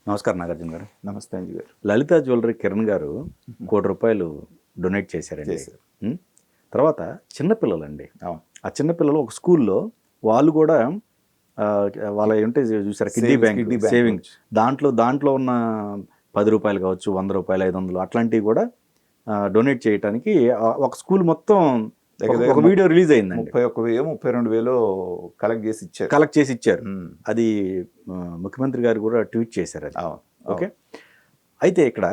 నమస్కారం నాగార్జున గారు. నమస్తే అంజీ గారు. లలిత జ్యువెలరీ కిరణ్ గారు ₹1 కోటి డొనేట్ చేశారండి. తర్వాత చిన్నపిల్లలండి. ఆ చిన్నపిల్లలు ఒక స్కూల్లో వాళ్ళు కూడా వాళ్ళ ఏంటి చూసారు, కిడ్డీ బ్యాంక్ సేవింగ్, దాంట్లో ఉన్న ₹10 కావచ్చు, ₹100, 500 అట్లాంటివి కూడా డొనేట్ చేయడానికి ఒక స్కూల్ మొత్తం ఒక వీడియో రిలీజ్ అయిందండి. 31,000, 32,000 కలెక్ట్ చేసి ఇచ్చారు. అది ముఖ్యమంత్రి గారు కూడా ట్వీట్ చేశారు అది. ఓకే. అయితే ఇక్కడ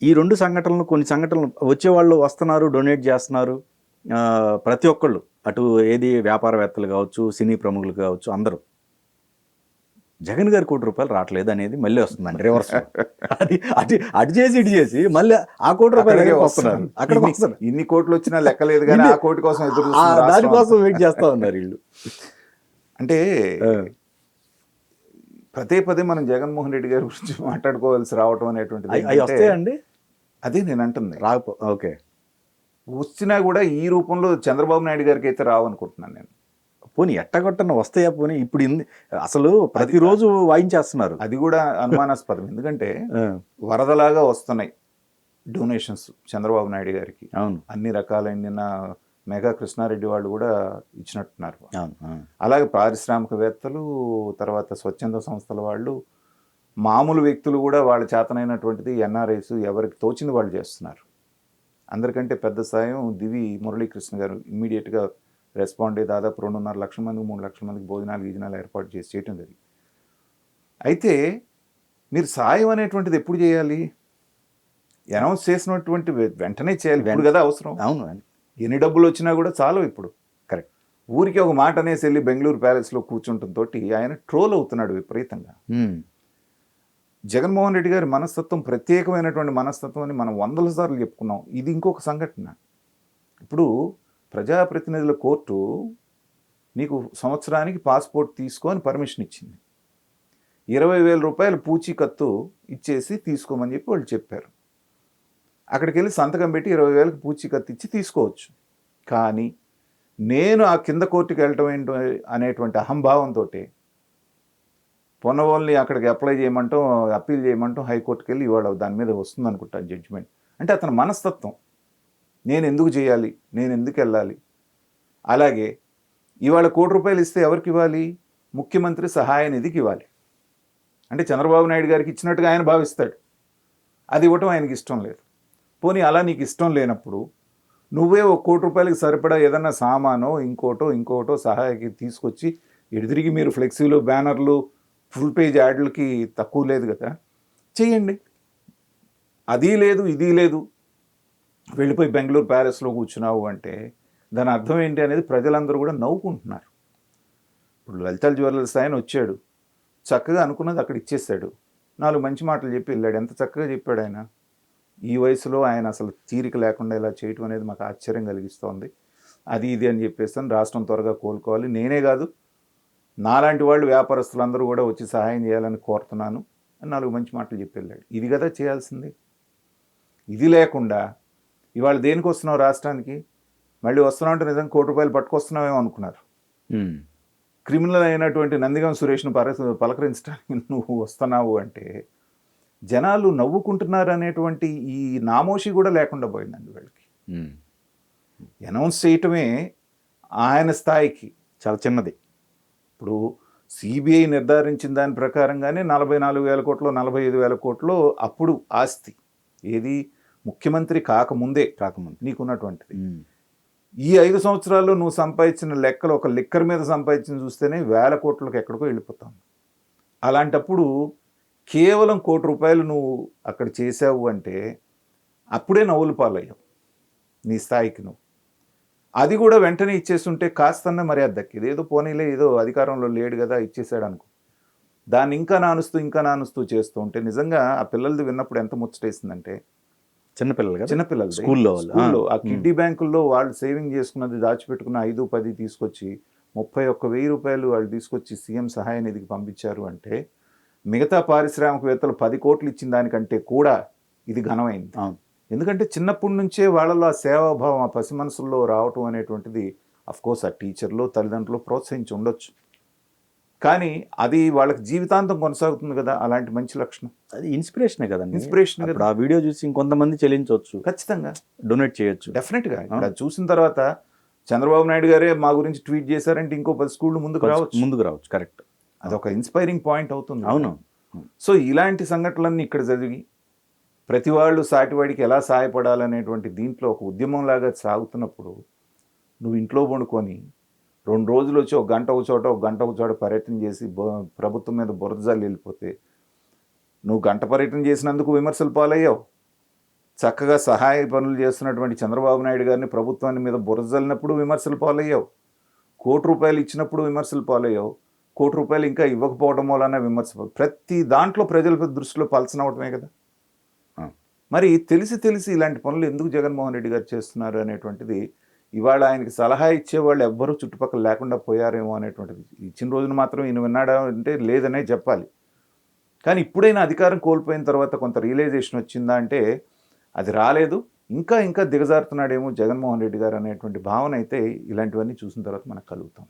ఈ రెండు సంఘటనలు, కొన్ని సంఘటనలు వచ్చేవాళ్ళు వస్తున్నారు, డొనేట్ చేస్తున్నారు. ప్రతి ఒక్కళ్ళు, అటు ఏది వ్యాపారవేత్తలు కావచ్చు, సినీ ప్రముఖులు కావచ్చు, అందరూ జగన్ గారి ₹1 రావట్లేదు అనేది మళ్ళీ వస్తుందండి రివర్స్. అటు చేసి ఇటు చేసి మళ్ళీ ఆ ₹1 వస్తున్నారు. అక్కడ ఇన్ని కోట్లు వచ్చినా లెక్కలేదు కానీ ఆ కోటి కోసం ఎదురు దానికోసం వెయిట్ చేస్తా ఉన్నారు వీళ్ళు. అంటే పదే మనం జగన్మోహన్ రెడ్డి గారి గురించి మాట్లాడుకోవాల్సి రావటం అనేటువంటిది అవి వస్తాయండి. అదే నేను అంటుంది. ఓకే, వచ్చినా కూడా ఈ రూపంలో చంద్రబాబు నాయుడు గారికి అయితే రావనుకుంటున్నాను నేను. పోనీ ఎట్టగొట్టన వస్తాయా? పోనీ ఇప్పుడు అసలు ప్రతిరోజు వాయించేస్తున్నారు. అది కూడా అనుమానాస్పదం. ఎందుకంటే వరదలాగా వస్తున్నాయి డొనేషన్స్ చంద్రబాబు నాయుడు గారికి. అవును, అన్ని రకాలైన నిన్న మెగా కృష్ణారెడ్డి వాళ్ళు కూడా ఇచ్చినట్టున్నారు. అలాగే పారిశ్రామికవేత్తలు, తర్వాత స్వచ్ఛంద సంస్థల వాళ్ళు, మామూలు వ్యక్తులు కూడా వాళ్ళ చేతనైనటువంటిది ఎన్ఆర్ఐస్ ఎవరికి తోచింది వాళ్ళు చేస్తున్నారు. అందరికంటే పెద్ద సాయం దివి మురళీకృష్ణ గారు ఇమ్మీడియట్గా రెస్పాండ్ అయ్యి దాదాపు 2.5 లక్షల మందికి, 3 లక్షల మందికి భోజనాలు ఏర్పాటు చేసి చేయటం జరిగింది. అయితే మీరు సాయం అనేటువంటిది ఎప్పుడు చేయాలి? అనౌన్స్ చేసినటువంటి వెంటనే చేయాలి. ఇప్పుడు కదా అవసరం. అవును, ఎన్ని డబ్బులు వచ్చినా కూడా చాలు ఇప్పుడు. కరెక్ట్. ఊరికి ఒక మాట అనేసి వెళ్ళి బెంగళూరు ప్యాలెస్లో కూర్చుంటంతో ఆయన ట్రోల్ అవుతున్నాడు విపరీతంగా. జగన్మోహన్ రెడ్డి గారి మనస్తత్వం ప్రత్యేకమైనటువంటి మనస్తత్వం అని మనం 100 సార్లు చెప్పుకున్నాం. ఇది ఇంకొక సంఘటన. ఇప్పుడు ప్రజాప్రతినిధుల కోర్టు నీకు సంవత్సరానికి పాస్పోర్ట్ తీసుకొని పర్మిషన్ ఇచ్చింది. ₹20,000 పూచీకత్తు ఇచ్చేసి తీసుకోమని చెప్పి వాళ్ళు చెప్పారు. అక్కడికి వెళ్ళి సంతకం పెట్టి 20,000కి పూచీకత్తు ఇచ్చి తీసుకోవచ్చు. కానీ నేను ఆ కింద కోర్టుకి వెళ్ళటం ఏంటో అనేటువంటి అహంభావంతో పొన్నవాళ్ళని అక్కడికి అప్లై చేయమంటాం, అప్పీల్ చేయమంటాం, హైకోర్టుకి వెళ్ళి ఇవాళ దాని మీద వస్తుంది అనుకుంటా జడ్జిమెంట్. అంటే అతని మనస్తత్వం, నేను ఎందుకు చేయాలి, నేను ఎందుకు వెళ్ళాలి. అలాగే ఇవాళ ₹1 ఇస్తే ఎవరికి ఇవ్వాలి? ముఖ్యమంత్రి సహాయ నిధికి ఇవ్వాలి. అంటే చంద్రబాబు నాయుడు గారికి ఇచ్చినట్టుగా ఆయన భావిస్తాడు. అది ఇవ్వటం ఆయనకి ఇష్టం లేదు. పోనీ అలా నీకు ఇష్టం లేనప్పుడు నువ్వే ₹1 సరిపడా ఏదన్నా సామానో ఇంకోటో సహాయకి తీసుకొచ్చి ఎదురికి మీరు ఫ్లెక్సీలు, బ్యానర్లు, ఫుల్ పేజ్ యాడ్లకి తక్కువ లేదు కదా, చెయ్యండి. అది లేదు, ఇది లేదు, వెళ్ళిపోయి బెంగళూరు ప్యాలెస్లో కూర్చున్నావు అంటే దాని అర్థం ఏంటి అనేది ప్రజలందరూ కూడా నవ్వుకుంటున్నారు. ఇప్పుడు లలిత జ్యువెలర్స్ ఆయన వచ్చాడు, చక్కగా అనుకున్నది అక్కడ ఇచ్చేసాడు, 4 మంచి మాటలు చెప్పి వెళ్ళాడు. ఎంత చక్కగా చెప్పాడు ఆయన. ఈ వయసులో ఆయన అసలు తీరిక లేకుండా ఇలా చేయటం అనేది మాకు ఆశ్చర్యం కలిగిస్తోంది. అది ఇది అని చెప్పేస్తాను, రాష్ట్రం త్వరగా కోలుకోవాలి, నేనే కాదు నాలాంటి వాళ్ళు వ్యాపారస్తులందరూ కూడా వచ్చి సహాయం చేయాలని కోరుతున్నాను అని 4 మంచి మాటలు చెప్పి వెళ్ళాడు. ఇది కదా చేయాల్సింది. ఇది లేకుండా ఇవాళ దేనికి వస్తున్నావు రాష్ట్రానికి? మళ్ళీ వస్తున్నావు అంటే నిజంగా ₹1 పట్టుకొస్తున్నావేమో అనుకున్నారు. క్రిమినల్ అయినటువంటి నందిగం సురేష్ను పలకరించడానికి నువ్వు వస్తున్నావు అంటే జనాలు నవ్వుకుంటున్నారు అనేటువంటి ఈ నామోషి కూడా లేకుండా పోయిందండి వీళ్ళకి. అనౌన్స్ చేయటమే ఆయన స్థాయికి చాలా చిన్నది. ఇప్పుడు సిబిఐ నిర్ధారించిన దాని ప్రకారంగానే 44,000 కోట్లు, 45,000 కోట్లు అప్పుడు ఆస్తి. ఏది? ముఖ్యమంత్రి కాకముందే నీకున్నటువంటిది. ఈ 5 సంవత్సరాల్లో నువ్వు సంపాదించిన లెక్కలు ఒక లిక్కర్ మీద సంపాదించిన చూస్తేనే 1,000 కోట్లకు ఎక్కడికో వెళ్ళిపోతాం. అలాంటప్పుడు కేవలం ₹1 నువ్వు అక్కడ చేసావు అంటే అప్పుడే నవ్వులు పాలయ్యావు నీ స్థాయికి నువ్వు. అది కూడా వెంటనే ఇచ్చేస్తుంటే కాస్తన్నా మర్యాద దక్కేది. ఏదో పోనీలే, ఏదో అధికారంలో లేడు కదా ఇచ్చేసాడు అనుకో. దాన్ని ఇంకా నానుస్తూ చేస్తూ ఉంటే నిజంగా ఆ పిల్లలది విన్నప్పుడు ఎంత ముచ్చటేసిందంటే, చిన్నపిల్లలు స్కూల్లో ఆ కిడ్డీ బ్యాంకుల్లో వాళ్ళు సేవింగ్ చేసుకున్నది, దాచిపెట్టుకున్న 5-10 తీసుకొచ్చి ₹31,000 వాళ్ళు తీసుకొచ్చి సీఎం సహాయ నిధికి పంపించారు అంటే మిగతా పారిశ్రామికవేత్తలు 10 కోట్లు ఇచ్చిన దానికంటే కూడా ఇది ఘనమైంది. ఎందుకంటే చిన్నప్పటి నుంచే వాళ్ళలో ఆ సేవాభావం, ఆ పసి మనసుల్లో రావటం అనేటువంటిది అఫ్కోర్స్ ఆ టీచర్లు, తల్లిదండ్రులు ప్రోత్సహించి ఉండొచ్చు. కానీ అది వాళ్ళకి జీవితాంతం కొనసాగుతుంది కదా అలాంటి మంచి లక్షణం. అది ఇన్స్పిరేషనే కదండి. ఇన్స్పిరేషన్ ఇప్పుడు ఆ వీడియో చూసి ఇంకొంతమంది చెల్లించవచ్చు, ఖచ్చితంగా డొనేట్ చేయొచ్చు. డెఫినెట్గా ఇప్పుడు అది చూసిన తర్వాత చంద్రబాబు నాయుడు గారే మా గురించి ట్వీట్ చేశారంటే ఇంకో 10 స్కూళ్ళు ముందుకు రావచ్చు. కరెక్ట్. అదొక ఇన్స్పైరింగ్ పాయింట్ అవుతుంది. అవును. సో ఇలాంటి సంఘటనలన్నీ ఇక్కడ చదివి ప్రతి వాళ్ళు సాటివాడికి ఎలా సహాయపడాలనేటువంటి దీంట్లో ఒక ఉద్యమంలాగా సాగుతున్నప్పుడు నువ్వు ఇంట్లో వండుకొని 2 రోజులు వచ్చి 1 గంట ఒక చోట 1 గంట ఒక చోట పర్యటన చేసి ప్రభుత్వం మీద బురదజాలు వెళ్ళిపోతే నువ్వు గంట పర్యటన చేసినందుకు విమర్శలు పాలయ్యావు. చక్కగా సహాయ పనులు చేస్తున్నటువంటి చంద్రబాబు నాయుడు గారిని ప్రభుత్వాన్ని మీద బురదజల్లినప్పుడు విమర్శలు పాలయ్యావు. ₹1 ఇచ్చినప్పుడు విమర్శలు పాలయ్యావు. ₹1 ఇంకా ఇవ్వకపోవడం వలన విమర్శ. ప్రతి దాంట్లో ప్రజల దృష్టిలో పలచనవటమే కదా. మరి తెలిసి ఇలాంటి పనులు ఎందుకు జగన్మోహన్ రెడ్డి గారు చేస్తున్నారు అనేటువంటిది ఇవాళ ఆయనకి సలహా ఇచ్చేవాళ్ళు ఎవ్వరూ చుట్టుపక్కల లేకుండా పోయారేమో అనేటువంటిది. ఇచ్చిన రోజున మాత్రం ఈయన విన్నాడా అంటే లేదనే చెప్పాలి. కానీ ఇప్పుడైనా అధికారం కోల్పోయిన తర్వాత కొంత రియలైజేషన్ వచ్చిందా అంటే అది రాలేదు. ఇంకా దిగజారుతున్నాడేమో జగన్మోహన్ రెడ్డి గారు అనేటువంటి భావన అయితే ఇలాంటివన్నీ చూసిన తర్వాత మనకు కలుగుతాం.